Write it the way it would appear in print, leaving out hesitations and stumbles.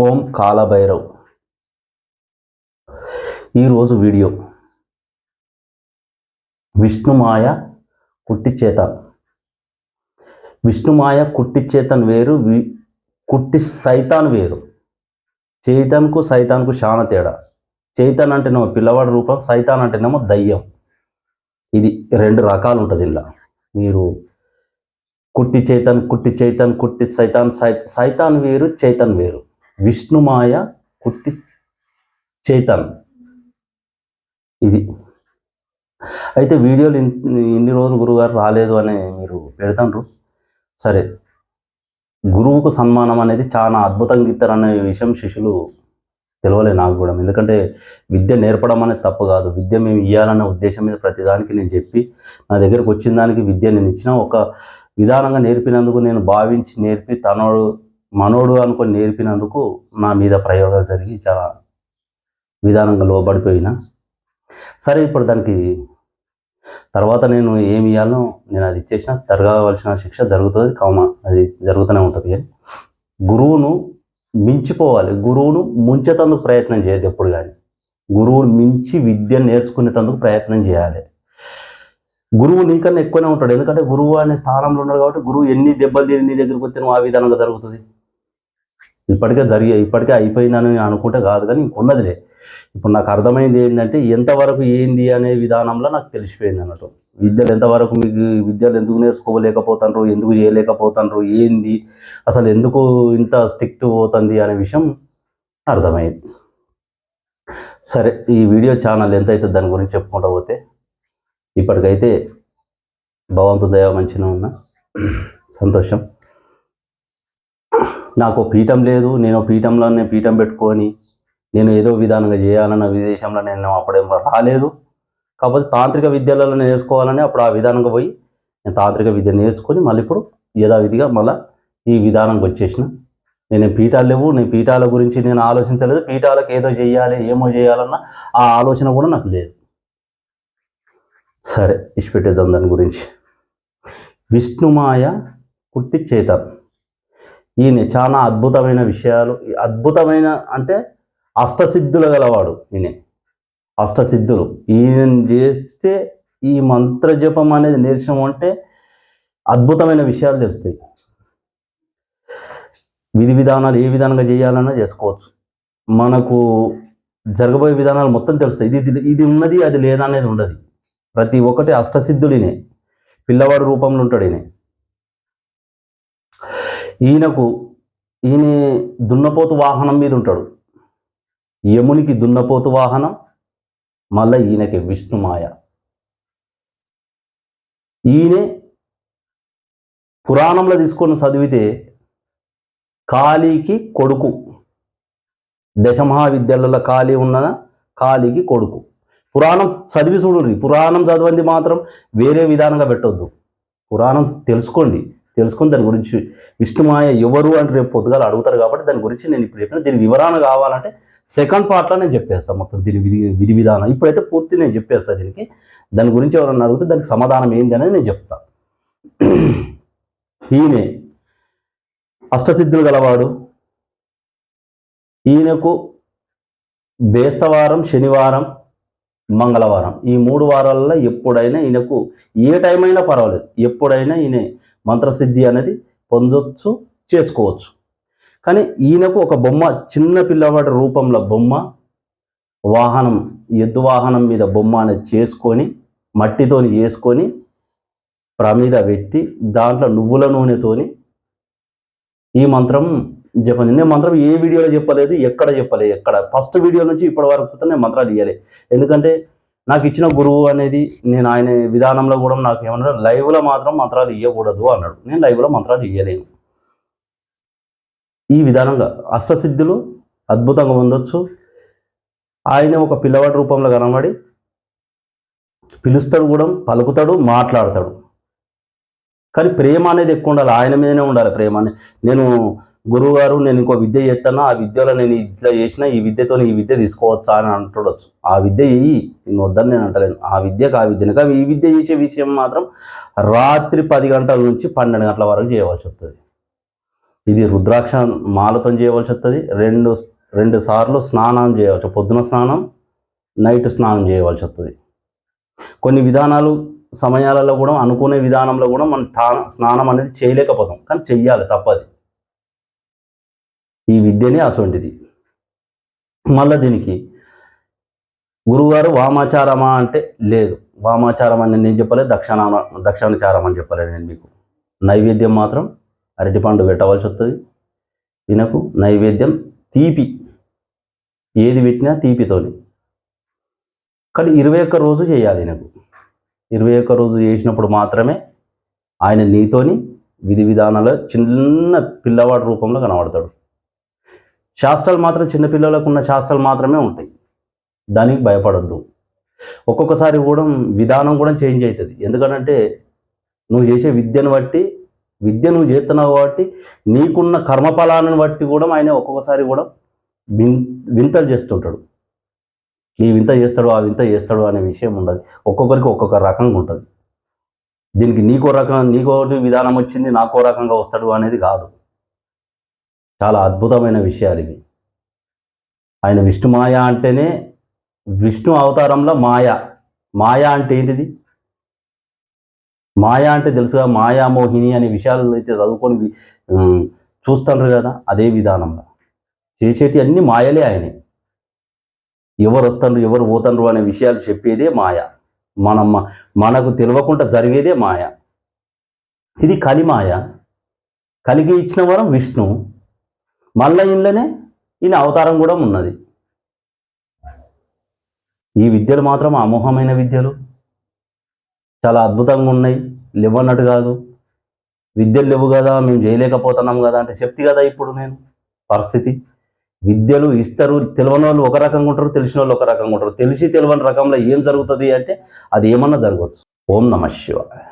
ఓం కాలభైరవ్. ఈరోజు వీడియో విష్ణుమాయ కుట్టిచేతన్. విష్ణుమాయ కుట్టిచేతన్ వేరు, కుట్టి సైతాన్ వేరు. చైతన్కు సైతాన్కు చాలా తేడా. చైతన్ అంటేనేమో పిల్లవాడి రూపం, సైతాన్ అంటేనేమో దయ్యం. ఇది రెండు రకాలు ఉంటుంది ఇలా. మీరు కుట్టి చైతన్, కుట్టి సైతాన్, సైతాన్ వేరు, చైతన్ వేరు. విష్ణుమాయ కుట్టి చైతన్ ఇది. అయితే వీడియోలు ఇన్ని రోజులు గురువుగారు రాలేదు అని మీరు పెడతాండ్రు. సరే, గురువుకు సన్మానం అనేది చాలా అద్భుతంగా ఇస్తారనే విషయం శిష్యులు తెలియలే నాకు కూడా. ఎందుకంటే విద్య నేర్పడం అనేది తప్పు కాదు. విద్య మేము ఇవ్వాలన్న ఉద్దేశం మీద ప్రతిదానికి నేను చెప్పి, నా దగ్గరకు వచ్చిన దానికి విద్య నేను ఇచ్చిన ఒక విధానంగా నేర్పినందుకు, నేను భావించి నేర్పి మనోడు అనుకొని నేర్పినందుకు నా మీద ప్రయోగాలు జరిగి చాలా విధానంగా లోబడిపోయినా. సరే, ఇప్పుడు దానికి తర్వాత నేను ఏమి ఇవ్వాలో నేను అది ఇచ్చేసిన, జరగవలసిన శిక్ష జరుగుతుంది, అది జరుగుతూనే ఉంటుంది. గురువును మించిపోవాలి, గురువును ముంచేటందుకు ప్రయత్నం చేయదు ఎప్పుడు కానీ. గురువును మించి విద్య నేర్చుకునేటందుకు ప్రయత్నం చేయాలి. గురువు నీకన్నా ఎక్కువనే ఉంటాడు, ఎందుకంటే గురువు అనే స్థానంలో ఉన్నాడు కాబట్టి. గురువు ఎన్ని దెబ్బలు తిని నీ దగ్గరికి వస్తే నువ్వు ఆ విధానంగా జరుగుతుంది. ఇప్పటికే అయిపోయిందని అనుకుంటే కాదు, కానీ ఇంకొన్నదిలే. ఇప్పుడు నాకు అర్థమైంది ఏంటంటే, ఎంతవరకు ఏంది అనే విధానంలో నాకు తెలిసిపోయింది అన్నట్టు. విద్యలు ఎంతవరకు, మీకు విద్యలు ఎందుకు నేర్చుకోలేకపోతాండ్రు, ఎందుకు చేయలేకపోతాండ్రు, ఏంది అసలు, ఎందుకు ఇంత స్ట్రిక్ట్ పోతుంది అనే విషయం అర్థమైంది. సరే, ఈ వీడియో ఛానల్ ఎంత అవుతుంది దాని గురించి చెప్పుకుంటూ పోతే, ఇప్పటికైతే భగవంతుని దయ మంచిగా ఉన్నా, సంతోషం. నాకు పీఠం లేదు, నేను పీఠంలోనే పీఠం పెట్టుకొని నేను ఏదో విధానంగా చేయాలన్న విదేశంలో నేను అప్పుడేం రాలేదు. కాకపోతే తాంత్రిక విద్యలలో నేర్చుకోవాలని అప్పుడు ఆ విధానంగా పోయి నేను తాంత్రిక విద్య నేర్చుకొని మళ్ళీ ఇప్పుడు యథావిధిగా మళ్ళీ ఈ విధానంగా వచ్చేసిన. నేను పీఠాలు లేవు, నేను పీఠాల గురించి నేను ఆలోచించలేదు. పీఠాలకు ఏదో చేయాలి, ఏమో చేయాలన్న ఆ ఆలోచన కూడా నాకు లేదు. సరే, ఇచ్చిపెట్టేద్దాం దాని గురించి. విష్ణుమాయ కుట్టి చేతన్, ఈయన చాలా అద్భుతమైన విషయాలు, అద్భుతమైన అంటే అష్టసిద్ధులు గలవాడు. ఈయన అష్టసిద్ధులు. ఈయన చేస్తే ఈ మంత్ర జపం అనేది నేర్చడం అంటే అద్భుతమైన విషయాలు తెలుస్తాయి. విధి విధానాలు ఏ విధానంగా చేయాలన్నా చేసుకోవచ్చు. మనకు జరగబోయే విధానాలు మొత్తం తెలుస్తాయి. ఇది ఉన్నది, అది లేదా అనేది ఉండదు. ప్రతి ఒక్కటి అష్టసిద్ధుడినే, పిల్లవాడు రూపంలో ఉంటాడు ఈయన. ఈయన దున్నపోతు వాహనం మీద ఉంటాడు. యమునికి దున్నపోతు వాహనం, మళ్ళీ ఈయనకి విష్ణుమాయ. ఈయనే పురాణంలో తీసుకొని చదివితే కాళీకి కొడుకు. దశమహావిద్యలలో కాళీ ఉన్నదా, కాళీకి కొడుకు. పురాణం చదివి చూడండి. పురాణం చదవండి మాత్రం వేరే విధానంగా పెట్టొద్దు. పురాణం తెలుసుకొని దాని గురించి విష్ణుమాయ ఎవరు అంటే రేపు పొద్దుగాలు అడుగుతారు కాబట్టి దాని గురించి నేను ఇప్పుడు చెప్పిన. దీని వివరణ కావాలంటే సెకండ్ పార్ట్లో నేను చెప్పేస్తాను మొత్తం దీని విధి విధానం. ఇప్పుడైతే పూర్తి నేను చెప్పేస్తాను దీనికి. దాని గురించి ఎవరన్నా అడిగితే దానికి సమాధానం ఏంది అనేది నేను చెప్తాను. ఈయనే అష్టసిద్ధులు గలవాడు. ఈయనకు బేస్తవారం, శనివారం, మంగళవారం ఈ 3 వారాలలో ఎప్పుడైనా ఈయనకు ఏ టైం అయినా పర్వాలేదు, ఎప్పుడైనా ఈయన మంత్రసిద్ధి అనేది పొందొచ్చు, చేసుకోవచ్చు. కానీ ఈయనకు ఒక బొమ్మ, చిన్న పిల్లవాడి రూపంలో బొమ్మ, వాహనం, ఎద్దు వాహనం మీద బొమ్మ అనేది చేసుకొని మట్టితోని చేసుకొని ప్రమిద పెట్టి దాంట్లో నువ్వుల నూనెతోని ఈ మంత్రం జపం. నేను మంత్రం ఏ వీడియోలో చెప్పలేదు, ఎక్కడ ఫస్ట్ వీడియో నుంచి ఇప్పటి వరకు నేను మంత్రాలు ఇవ్వలే. ఎందుకంటే నాకు ఇచ్చిన గురువు అనేది, నేను ఆయన విధానంలో కూడా నాకు ఏమన్నాడు, లైవ్లో మాత్రం మంత్రాలు ఇవ్వకూడదు అన్నాడు. నేను లైవ్లో మంత్రాలు ఇవ్వలేను. ఈ విధానంగా అష్టసిద్ధులు అద్భుతంగా పొందొచ్చు. ఆయన ఒక పిల్లవాడి రూపంలో కనబడి పిలుస్తాడు కూడా, పలుకుతాడు, మాట్లాడతాడు. కానీ ప్రేమ అనేది ఎక్కువ ఉండాలి, ఆయన మీదనే ఉండాలి ప్రేమ. నేను గురువు గారు, నేను ఇంకో విద్య చేస్తాను, ఆ విద్యలో నేను ఇట్లా చేసిన, ఈ విద్యతో ఈ విద్య తీసుకోవచ్చా అని అంటుండొచ్చు. ఆ విద్య నేను వద్దని నేను అంటలేను. ఆ విద్యకు ఆ విద్యను. కానీ ఈ విద్య చేసే విషయం మాత్రం రాత్రి 10 గంటల నుంచి 12 గంటల వరకు చేయవలసి వస్తుంది. ఇది రుద్రాక్ష మాలతో చేయవలసి వస్తుంది. రెండు సార్లు స్నానం చేయవచ్చు. పొద్దున స్నానం, నైట్ స్నానం చేయవలసి వస్తుంది. కొన్ని విధానాలు సమయాలలో కూడా అనుకునే విధానంలో కూడా మనం స్నానం అనేది చేయలేకపోతాం, కానీ చెయ్యాలి, తప్పది. ఈ విద్యనే అటువంటిది. మళ్ళీ దీనికి గురువుగారు వామాచారమా అంటే లేదు, వామాచారం అని నేను చెప్పలేదు, దక్షిణాచారం అని చెప్పలేదు నేను మీకు. నైవేద్యం మాత్రం అరటిపండు పెట్టవలసి వస్తుంది. ఈయనకు నైవేద్యం తీపి, ఏది పెట్టినా తీపితోని. కానీ 21 రోజు చేయాలి. ఈయనకు 21 రోజు చేసినప్పుడు మాత్రమే ఆయన నీతోని విధి విధానాలు చిన్న పిల్లవాడి రూపంలో కనబడతాడు. శాస్త్రాలు మాత్రం చిన్నపిల్లలకు ఉన్న శాస్త్రాలు మాత్రమే ఉంటాయి, దానికి భయపడద్దు. ఒక్కొక్కసారి కూడా విధానం కూడా చేంజ్ అవుతుంది. ఎందుకంటే నువ్వు చేసే విద్యను బట్టి, విద్య నువ్వు చేస్తున్నావు కాబట్టి నీకున్న కర్మఫలాన్ని బట్టి కూడా ఆయన ఒక్కొక్కసారి కూడా వింతలు చేస్తుంటాడు. ఈ వింత చేస్తాడు, ఆ వింత చేస్తాడు అనే విషయం ఉండదు. ఒక్కొక్కరికి ఒక్కొక్క రకంగా ఉంటుంది. దీనికి నీకో విధానం వచ్చింది, నాకో రకంగా వస్తాడు అనేది కాదు. చాలా అద్భుతమైన విషయాలు ఇవి. ఆయన విష్ణుమాయ అంటేనే, విష్ణు అవతారంలో మాయ అంటే ఏంటిది? మాయ అంటే తెలుసుగా, మాయామోహిని అనే విషయాలు అయితే చదువుకొని చూస్తుంటారు కదా, అదే విధానంలో చేసేటి అన్ని మాయలే. ఆయనే ఎవరు వస్తుండ్రు, ఎవరు పోతుండ్రు అనే విషయాలు చెప్పేదే మాయ. మనకు తెలియకుండా జరిగేదే మాయ. ఇది కలిమాయ. కలిగి ఇచ్చిన వరం విష్ణు, మళ్ళా ఇంట్లోనే ఈయన అవతారం కూడా ఉన్నది. ఈ విద్యలు మాత్రం అమోఘమైన విద్యలు, చాలా అద్భుతంగా ఉన్నాయి. లేవన్నట్టు కాదు. విద్యలు లేవు కదా, మేము చేయలేకపోతున్నాం కదా అంటే చెప్తే కదా ఇప్పుడు నేను పరిస్థితి. విద్యలు ఇస్తారు, తెలియని వాళ్ళు ఒక రకంగా ఉంటారు, తెలిసిన వాళ్ళు ఒక రకంగా ఉంటారు. తెలిసి తెలియని రకంలో ఏం జరుగుతుంది అంటే అది ఏమన్నా జరగవచ్చు. ఓం నమః శివాయ.